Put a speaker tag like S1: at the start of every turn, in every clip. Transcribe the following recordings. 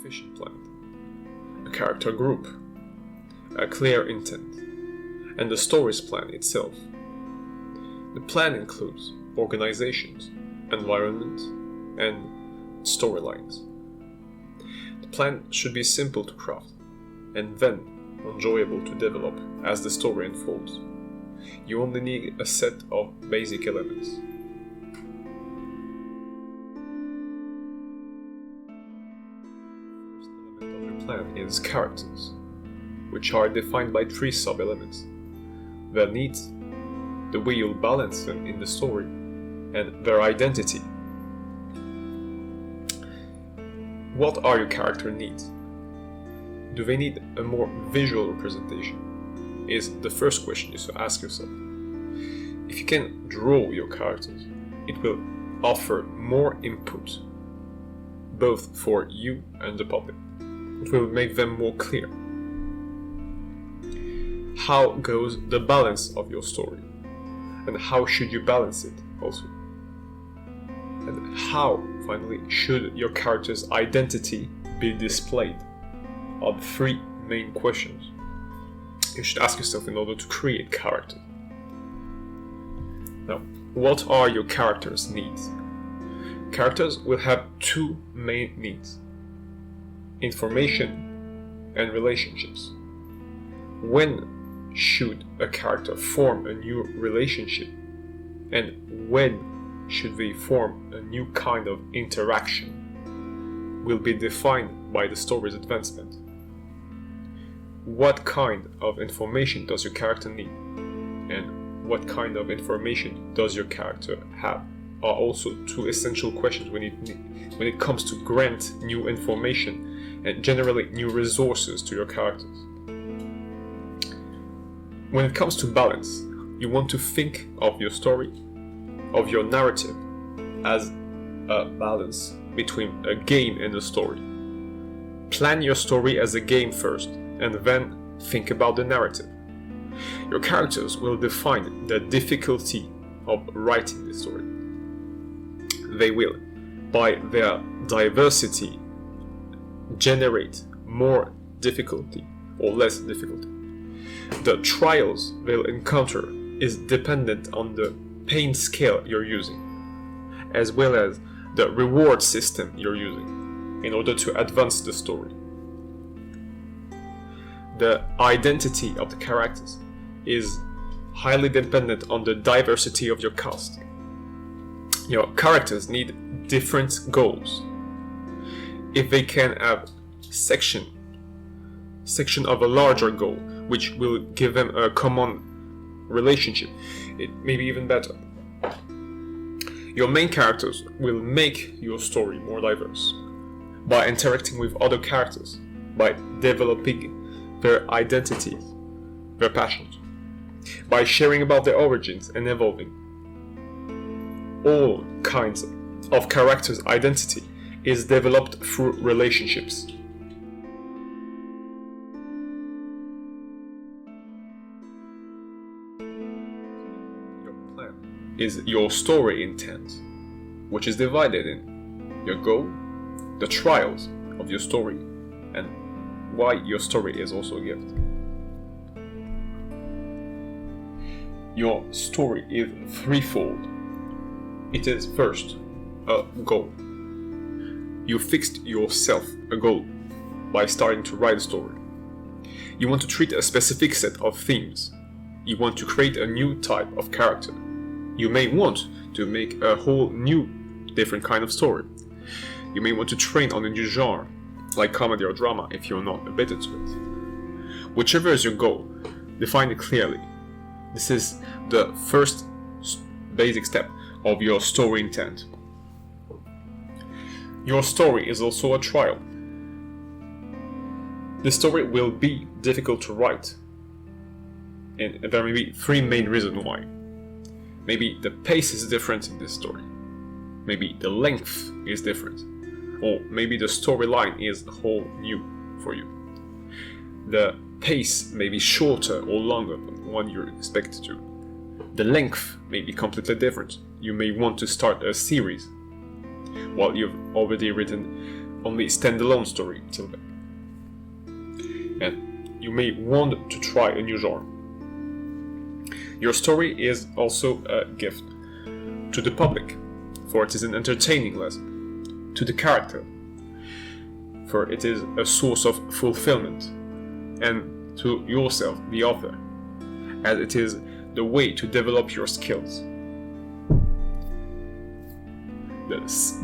S1: efficient plan, a character group, a clear intent, and the story's plan itself. The plan includes organizations, environment, and storylines. The plan should be simple to craft, and then enjoyable to develop as the story unfolds. You only need a set of basic elements. The first element of your plan is characters, which are defined by three sub-elements: their needs, the way you'll balance them in the story, and their identity. What are your character needs? Do they need a more visual representation? Is the first question you should ask yourself. If you can draw your characters, it will offer more input, both for you and the public. It will make them more clear. How goes the balance of your story? And how should you balance it also? And how, finally, should your character's identity be displayed? Are the three main questions you should ask yourself in order to create character. Now, what are your character's needs? Characters will have two main needs: information and relationships. When should a character form a new relationship? And when should they form a new kind of interaction? Will be defined by the story's advancement. What kind of information does your character need? And what kind of information does your character have? Are also two essential questions when it comes to grant new information and generally new resources to your characters. When it comes to balance, you want to think of your story, of your narrative, as a balance between a game and a story. Plan your story as a game first, and then think about the narrative. Your characters will define the difficulty of writing the story. They will, by their diversity, generate more difficulty or less difficulty. The trials they'll encounter is dependent on the pain scale you're using, as well as the reward system you're using in order to advance the story. The identity of the characters is highly dependent on the diversity of your cast. Your characters need different goals. If they can have section of a larger goal, which will give them a common relationship, it may be even better. Your main characters will make your story more diverse by interacting with other characters, by developing their identities, their passions, by sharing about their origins and evolving. All kinds of characters' identity is developed through relationships. Your plan is your story intent, which is divided in your goal, the trials of your story, and why your story is also a gift. Your story is threefold. It is first, a goal. You fixed yourself a goal by starting to write a story. You want to treat a specific set of themes. You want to create a new type of character. You may want to make a whole new, different kind of story. You may want to train on a new genre, like comedy or drama if you're not addicted to it. Whichever is your goal, define it clearly. This is the first basic step of your story intent. Your story is also a trial. The story will be difficult to write, and there may be three main reasons why. Maybe the pace is different in this story. Maybe the length is different. Or maybe the storyline is whole new for you. The pace may be shorter or longer than one you're expected to. The length may be completely different. You may want to start a series. while you've already written only standalone story till then. And you may want to try a new genre. Your story is also a gift to the public, for it is an entertaining lesson, to the character, for it is a source of fulfillment, and to yourself, the author, as it is the way to develop your skills.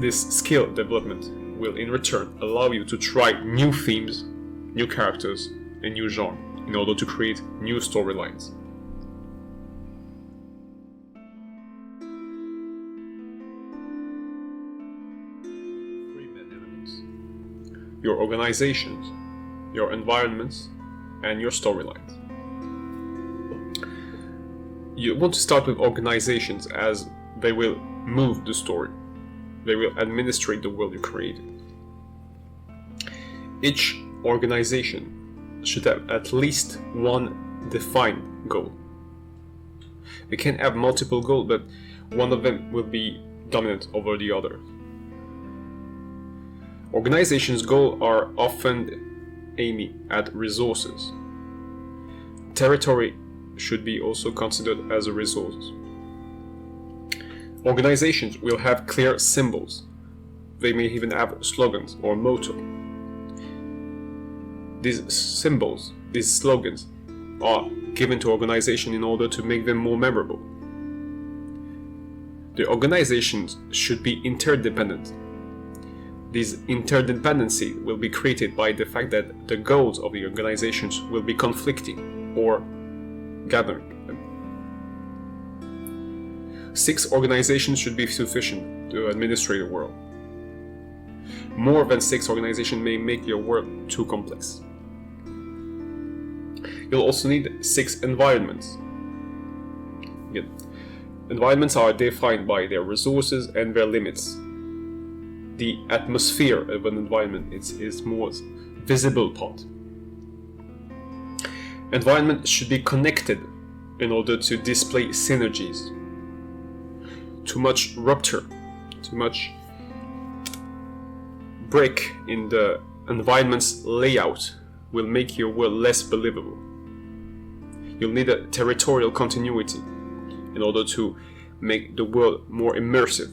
S1: This skill development will in return allow you to try new themes, new characters, and new genre in order to create new storylines. Three main elements: your organizations, your environments, and your storylines. You want to start with organizations as they will move the story. They will administrate the world you created. Each organization should have at least one defined goal. We can have multiple goals, but one of them will be dominant over the other. Organizations' goals are often aiming at resources. Territory should be also considered as a resource. Organizations will have clear symbols. They may even have slogans or motto. These symbols, these slogans, are given to organizations in order to make them more memorable. The organizations should be interdependent. This interdependency will be created by the fact that the goals of the organizations will be conflicting or gathering. 6 organizations should be sufficient to administrate a world. More than 6 organizations may make your world too complex. You'll also need 6 environments. Again, environments are defined by their resources and their limits. The atmosphere of an environment is more visible part. Environment should be connected in order to display synergies. Too much rupture, too much break in the environment's layout will make your world less believable. You'll need a territorial continuity in order to make the world more immersive.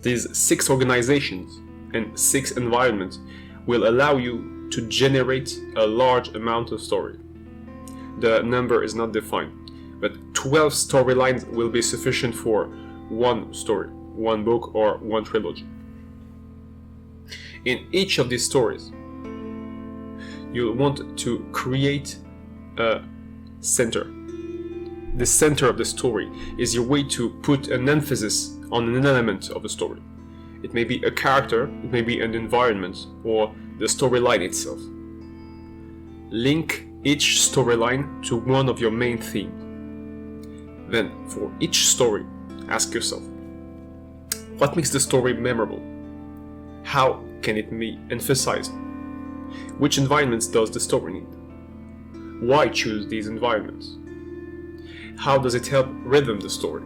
S1: These 6 organizations and 6 environments will allow you to generate a large amount of story. The number is not defined, but 12 storylines will be sufficient for one story, one book, or one trilogy. In each of these stories, you'll want to create a center. The center of the story is your way to put an emphasis on an element of the story. It may be a character, it may be an environment, or the storyline itself. Link each storyline to one of your main themes. Then, for each story, ask yourself, what makes the story memorable? How can it be emphasized? Which environments does the story need? Why choose these environments? How does it help rhythm the story?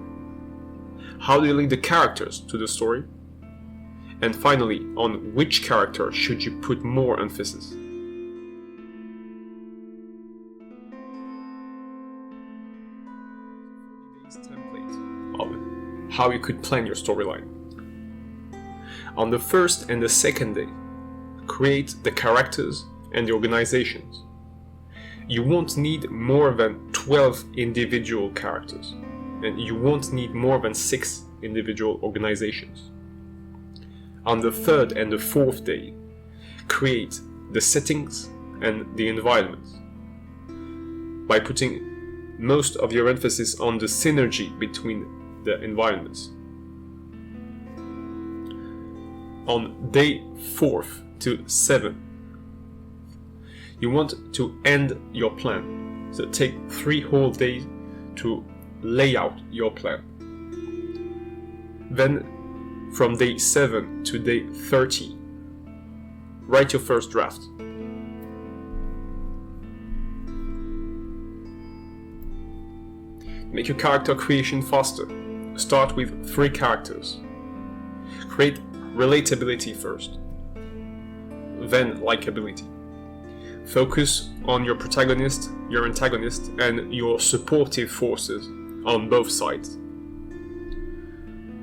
S1: How do you link the characters to the story? And finally, on which character should you put more emphasis? Template of how you could plan your storyline. On the first and the second day, create the characters and the organizations. You won't need more than 12 individual characters, and you won't need more than 6 individual organizations. On the third and the fourth day, create the settings and the environments by putting most of your emphasis on the synergy between the environments. On day 4th to 7th, you want to end your plan. So take 3 whole days to lay out your plan. Then from day 7 to day 30, write your first draft. Make your character creation faster. start with 3 characters. Create relatability first, then likability. Focus on your protagonist, your antagonist, and your supportive forces on both sides.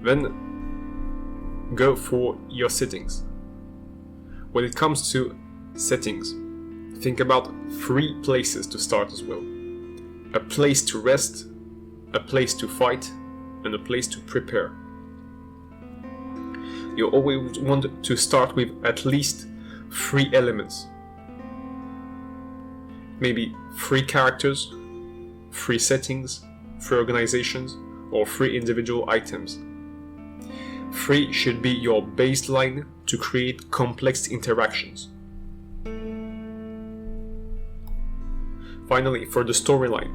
S1: Then go for your settings. When it comes to settings, think about 3 places to start as well. A place to rest, a place to fight, and a place to prepare. You always want to start with at least 3 elements. Maybe 3 characters, 3 settings, 3 organizations, or 3 individual items. 3 should be your baseline to create complex interactions. Finally, for the storyline.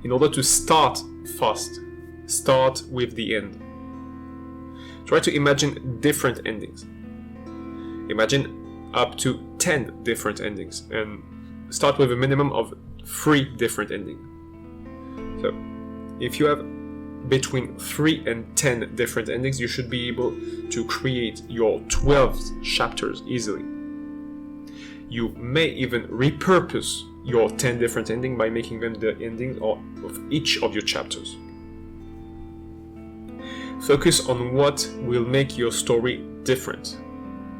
S1: In order to start fast, start with the end. Try to imagine different endings. Imagine up to 10 different endings and start with a minimum of 3 different endings. So, if you have between 3 and 10 different endings, you should be able to create your 12 chapters easily. You may even repurpose your 10 different endings by making them the endings of each of your chapters. Focus on what will make your story different.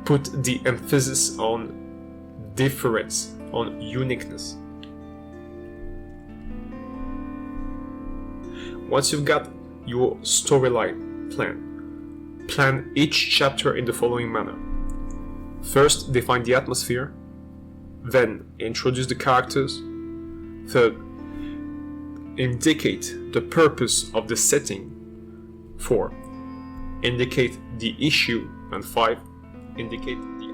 S1: Put the emphasis on difference, on uniqueness. Once you've got your storyline plan each chapter in the following manner. First, define the atmosphere. Then, introduce the characters. Third, indicate the purpose of the setting. 4, indicate the issue. And 5, indicate the